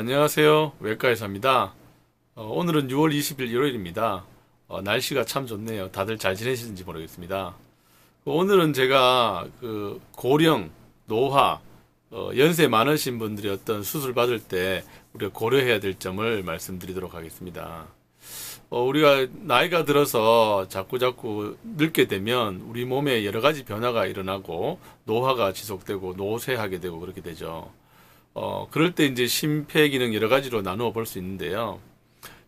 안녕하세요. 외과의사입니다. 오늘은 6월 20일 일요일입니다. 날씨가 참 좋네요. 다들 잘 지내시는지 모르겠습니다. 오늘은 제가 고령, 노화, 연세 많으신 분들이 어떤 수술 받을 때 우리가 고려해야 될 점을 말씀드리도록 하겠습니다. 우리가 나이가 들어서 자꾸 늙게 되면 우리 몸에 여러 가지 변화가 일어나고 노화가 지속되고 노쇠하게 되고 그렇게 되죠. 그럴 때 이제 심폐기능 여러 가지로 나누어 볼 수 있는데요.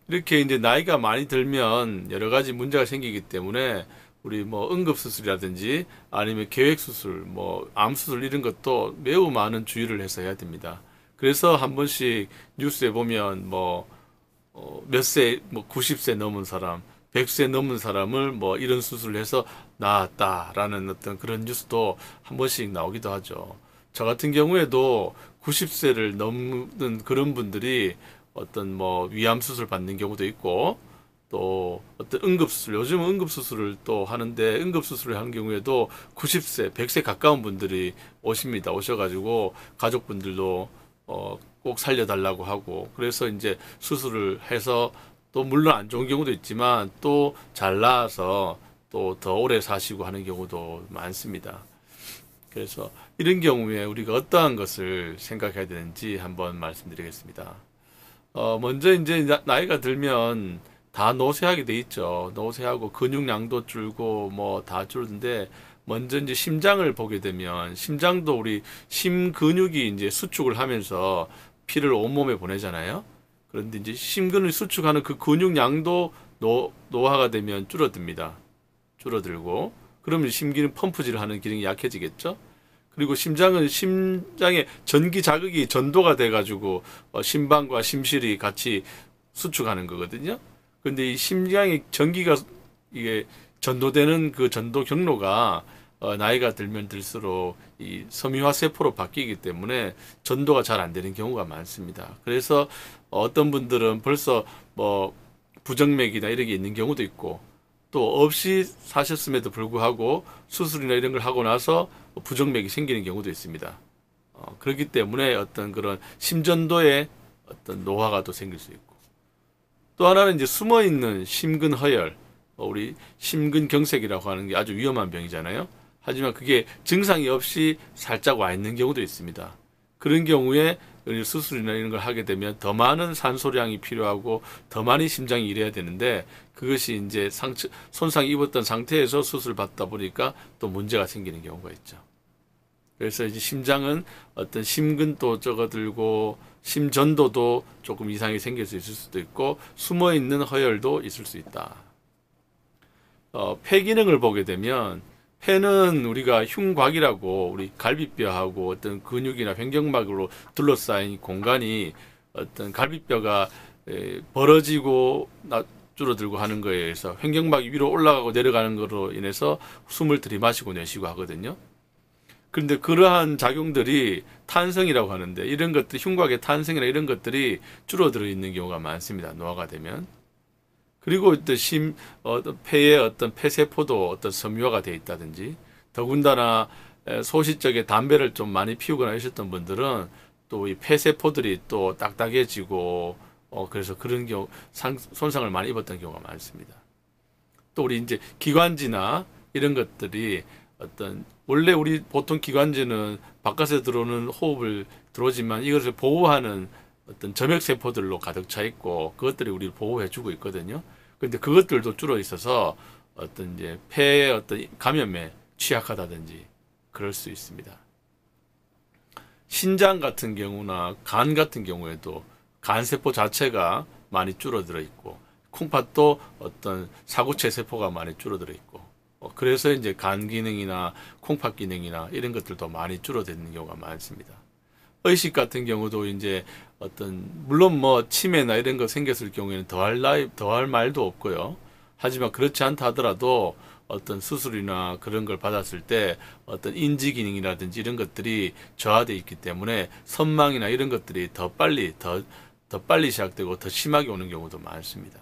이렇게 이제 나이가 많이 들면 여러 가지 문제가 생기기 때문에 우리 뭐 응급수술이라든지 아니면 계획수술, 뭐 암수술 이런 것도 매우 많은 주의를 해서 해야 됩니다. 그래서 한 번씩 뉴스에 보면 뭐 몇 세, 뭐 90세 넘은 사람, 100세 넘은 사람을 뭐 이런 수술을 해서 나았다라는 어떤 그런 뉴스도 한 번씩 나오기도 하죠. 저 같은 경우에도 90세를 넘는 그런 분들이 어떤 뭐 위암 수술 받는 경우도 있고 또 어떤 응급수술, 요즘은 응급수술을 또 하는데 응급수술을 하는 경우에도 90세, 100세 가까운 분들이 오십니다. 오셔가지고 가족분들도 꼭 살려달라고 하고 그래서 이제 수술을 해서 또 물론 안 좋은 경우도 있지만 또 잘 나아서 또 더 오래 사시고 하는 경우도 많습니다. 그래서 이런 경우에 우리가 어떠한 것을 생각해야 되는지 한번 말씀드리겠습니다. 먼저 이제 나이가 들면 다 노쇠하게 돼 있죠. 노쇠하고 근육량도 줄고 뭐 다 줄는데 먼저 이제 심장을 보게 되면 심장도 우리 심근육이 이제 수축을 하면서 피를 온몸에 보내잖아요. 그런데 이제 심근을 수축하는 그 근육량도 노화가 되면 줄어듭니다. 줄어들고 그러면 심기능 펌프질을 하는 기능이 약해지겠죠. 그리고 심장에 전기 자극이 전도가 돼가지고 심방과 심실이 같이 수축하는 거거든요. 근데 이 심장의 전기가 이게 전도되는 그 전도 경로가 나이가 들면 들수록 이 섬유화 세포로 바뀌기 때문에 전도가 잘 안 되는 경우가 많습니다. 그래서 어떤 분들은 벌써 뭐 부정맥이나 이런 게 있는 경우도 있고 또 없이 사셨음에도 불구하고 수술이나 이런 걸 하고 나서 부정맥이 생기는 경우도 있습니다. 그렇기 때문에 어떤 그런 심전도에 어떤 노화가 또 생길 수 있고 또 하나는 이제 숨어 있는 심근허열, 우리 심근경색이라고 하는 게 아주 위험한 병이잖아요. 하지만 그게 증상이 없이 살짝 와 있는 경우도 있습니다. 그런 경우에 수술이나 이런 걸 하게 되면 더 많은 산소량이 필요하고 더 많이 심장이 일해야 되는데 그것이 이제 손상 입었던 상태에서 수술 받다 보니까 또 문제가 생기는 경우가 있죠. 그래서 이제 심장은 어떤 심근도 적어들고 심전도도 조금 이상이 생길 수 있을 수도 있고 숨어 있는 허열도 있을 수 있다. 폐 기능을 보게 되면 폐는 우리가 흉곽이라고 우리 갈비뼈하고 어떤 근육이나 횡격막으로 둘러싸인 공간이 어떤 갈비뼈가 벌어지고 줄어들고 하는 거에 의해서 횡격막이 위로 올라가고 내려가는 것으로 인해서 숨을 들이마시고 내쉬고 하거든요. 그런데 그러한 작용들이 탄성이라고 하는데 이런 것들 흉곽의 탄성이나 이런 것들이 줄어들어 있는 경우가 많습니다. 노화가 되면. 그리고 어떤 폐의 어떤 폐세포도 어떤 섬유화가 되어 있다든지 더군다나 소시적에 담배를 좀 많이 피우거나 하셨던 분들은 또 이 폐세포들이 또 딱딱해지고 그래서 그런 경우 손상을 많이 입었던 경우가 많습니다. 또 우리 이제 기관지나 이런 것들이 어떤 원래 우리 보통 기관지는 바깥에 들어오는 호흡을 들어오지만 이것을 보호하는 어떤 점액세포들로 가득 차 있고 그것들이 우리를 보호해주고 있거든요. 그런데 그것들도 줄어 있어서 어떤 이제 폐의 어떤 감염에 취약하다든지 그럴 수 있습니다. 신장 같은 경우나 간 같은 경우에도 간세포 자체가 많이 줄어들어 있고 콩팥도 어떤 사구체 세포가 많이 줄어들어 있고 그래서 이제 간 기능이나 콩팥 기능이나 이런 것들도 많이 줄어드는 경우가 많습니다. 의식 같은 경우도 이제 어떤 물론 뭐 치매나 이런 거 생겼을 경우에는 더할 말도 없고요. 하지만 그렇지 않다 하더라도 어떤 수술이나 그런 걸 받았을 때 어떤 인지 기능이라든지 이런 것들이 저하되어 있기 때문에 선망이나 이런 것들이 더 빨리 시작되고 더 심하게 오는 경우도 많습니다.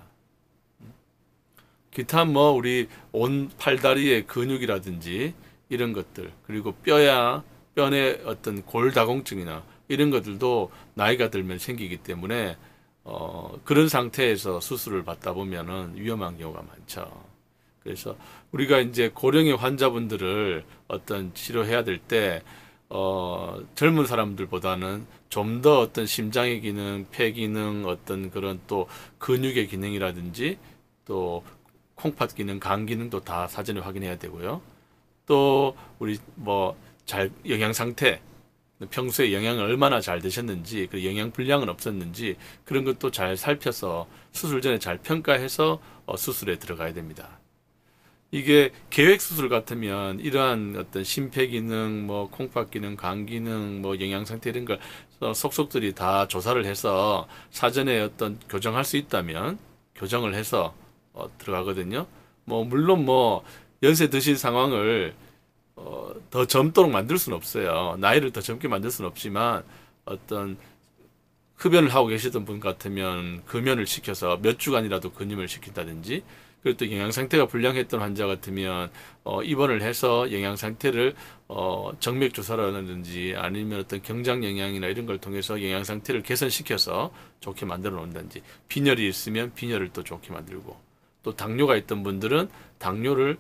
기타 뭐 우리 온 팔다리의 근육이라든지 이런 것들 그리고 뼈내 어떤 골다공증이나 이런 것들도 나이가 들면 생기기 때문에 그런 상태에서 수술을 받다 보면은 위험한 경우가 많죠. 그래서 우리가 이제 고령의 환자분들을 어떤 치료해야 될 때, 젊은 사람들보다는 좀 더 어떤 심장의 기능, 폐 기능, 어떤 그런 또 근육의 기능이라든지 또 콩팥 기능, 간 기능도 다 사전에 확인해야 되고요. 또 우리 뭐 잘 영양 상태, 평소에 영양을 얼마나 잘 드셨는지, 그 영양 불량은 없었는지 그런 것도 잘 살펴서 수술 전에 잘 평가해서 수술에 들어가야 됩니다. 이게 계획 수술 같으면 이러한 어떤 심폐기능, 뭐 콩팥 기능, 간 기능, 뭐 영양 상태 이런 걸 속속들이 다 조사를 해서 사전에 어떤 교정할 수 있다면 교정을 해서 들어가거든요. 뭐 물론 뭐 연세 드신 상황을 더 젊도록 만들 수는 없어요. 나이를 더 젊게 만들 수는 없지만 어떤 흡연을 하고 계시던 분 같으면 금연을 시켜서 몇 주간이라도 근임을 시킨다든지, 그리고 또 영양 상태가 불량했던 환자 같으면 입원을 해서 영양 상태를 정맥 조사라든지 아니면 어떤 경장 영양이나 이런 걸 통해서 영양 상태를 개선시켜서 좋게 만들어 놓는다든지, 빈혈이 있으면 빈혈을 또 좋게 만들고, 또 당뇨가 있던 분들은 당뇨를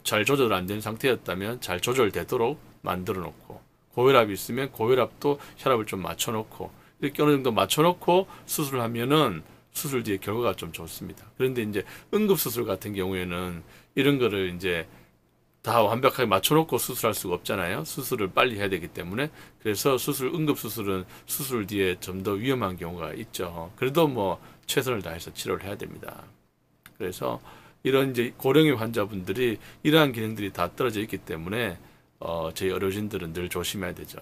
잘 조절 안 된 상태였다면 잘 조절되도록 만들어 놓고, 고혈압이 있으면 고혈압도 혈압을 좀 맞춰 놓고, 이렇게 어느 정도 맞춰 놓고 수술을 하면은 수술 뒤에 결과가 좀 좋습니다. 그런데 이제 응급수술 같은 경우에는 이런 거를 이제 다 완벽하게 맞춰놓고 수술할 수가 없잖아요. 수술을 빨리 해야 되기 때문에. 그래서 응급수술은 수술 뒤에 좀 더 위험한 경우가 있죠. 그래도 뭐 최선을 다해서 치료를 해야 됩니다. 그래서 이런 이제 고령의 환자분들이 이러한 기능들이 다 떨어져 있기 때문에 저희 의료진들은 늘 조심해야 되죠.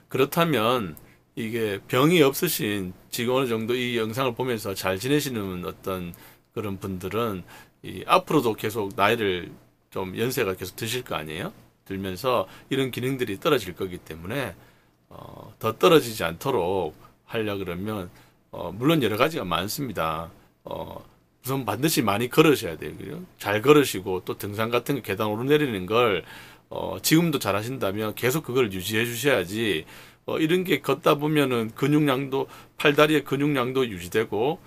그렇다면 이게 병이 없으신, 지금 어느 정도 이 영상을 보면서 잘 지내시는 어떤 그런 분들은 앞으로도 계속 나이를 좀 연세가 계속 드실 거 아니에요? 들면서 이런 기능들이 떨어질 거기 때문에 더 떨어지지 않도록 하려 그러면 물론 여러 가지가 많습니다. 우선 반드시 많이 걸으셔야 돼요. 잘 걸으시고, 또 등산 같은 거 계단 오르내리는 걸 지금도 잘 하신다면 계속 그걸 유지해 주셔야지, 이런 게 걷다 보면은 근육량도, 팔다리의 근육량도 유지되고,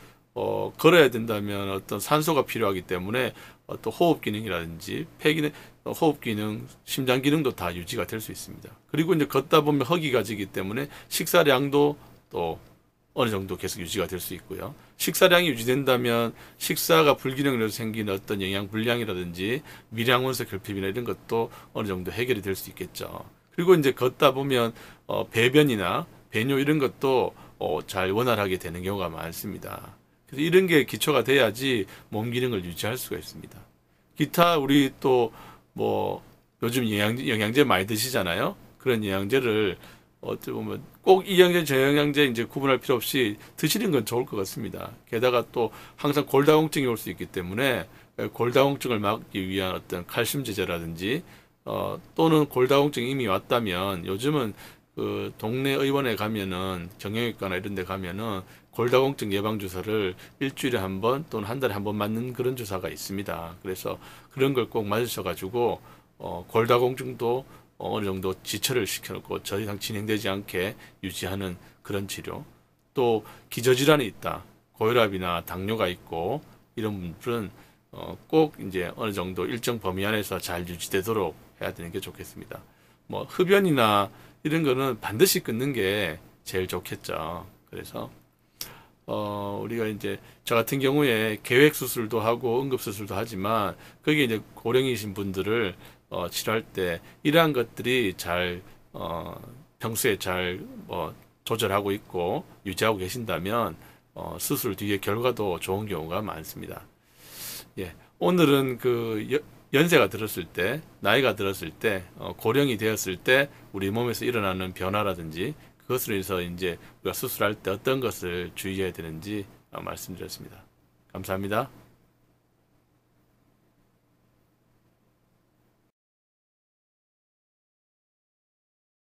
걸어야 된다면 어떤 산소가 필요하기 때문에 또 호흡 기능이라든지 폐 기능, 호흡 기능, 심장 기능도 다 유지가 될 수 있습니다. 그리고 이제 걷다 보면 허기가 지기 때문에 식사량도 또 어느 정도 계속 유지가 될 수 있고요. 식사량이 유지된다면 식사가 불균형으로 생긴 어떤 영양 불량이라든지 미량 원소 결핍이나 이런 것도 어느 정도 해결이 될 수 있겠죠. 그리고 이제 걷다 보면 배변이나 배뇨 이런 것도 잘 원활하게 되는 경우가 많습니다. 그래서 이런 게 기초가 돼야지 몸 기능을 유지할 수가 있습니다. 기타 우리 또 뭐 요즘 영양제 많이 드시잖아요. 그런 영양제를 어떻게 보면 꼭 이 영양제 저 영양제 이제 구분할 필요 없이 드시는 건 좋을 것 같습니다. 게다가 또 항상 골다공증이 올 수 있기 때문에 골다공증을 막기 위한 어떤 칼슘 제제라든지 또는 골다공증이 이미 왔다면 요즘은 그 동네 의원에 가면은 정형외과나 이런 데 가면은 골다공증 예방 주사를 일주일에 한 번 또는 한 달에 한 번 맞는 그런 주사가 있습니다. 그래서 그런 걸 꼭 맞으셔 가지고 골다공증도 어느 정도 지처를 시켜놓고 더 이상 진행되지 않게 유지하는 그런 치료. 또 기저질환이 있다, 고혈압이나 당뇨가 있고 이런 분들은 꼭 이제 어느 정도 일정 범위 안에서 잘 유지되도록 해야 되는 게 좋겠습니다. 뭐 흡연이나 이런 거는 반드시 끊는 게 제일 좋겠죠. 그래서 우리가 이제 저 같은 경우에 계획 수술도 하고 응급 수술도 하지만 거기에 이제 고령이신 분들을 치료할 때 이러한 것들이 잘 평소에 잘 조절하고 있고 유지하고 계신다면 수술 뒤에 결과도 좋은 경우가 많습니다. 예, 오늘은 그 연세가 들었을 때, 나이가 들었을 때, 고령이 되었을 때 우리 몸에서 일어나는 변화라든지 그것으로 인해서 이제 우리가 수술할 때 어떤 것을 주의해야 되는지 말씀드렸습니다. 감사합니다.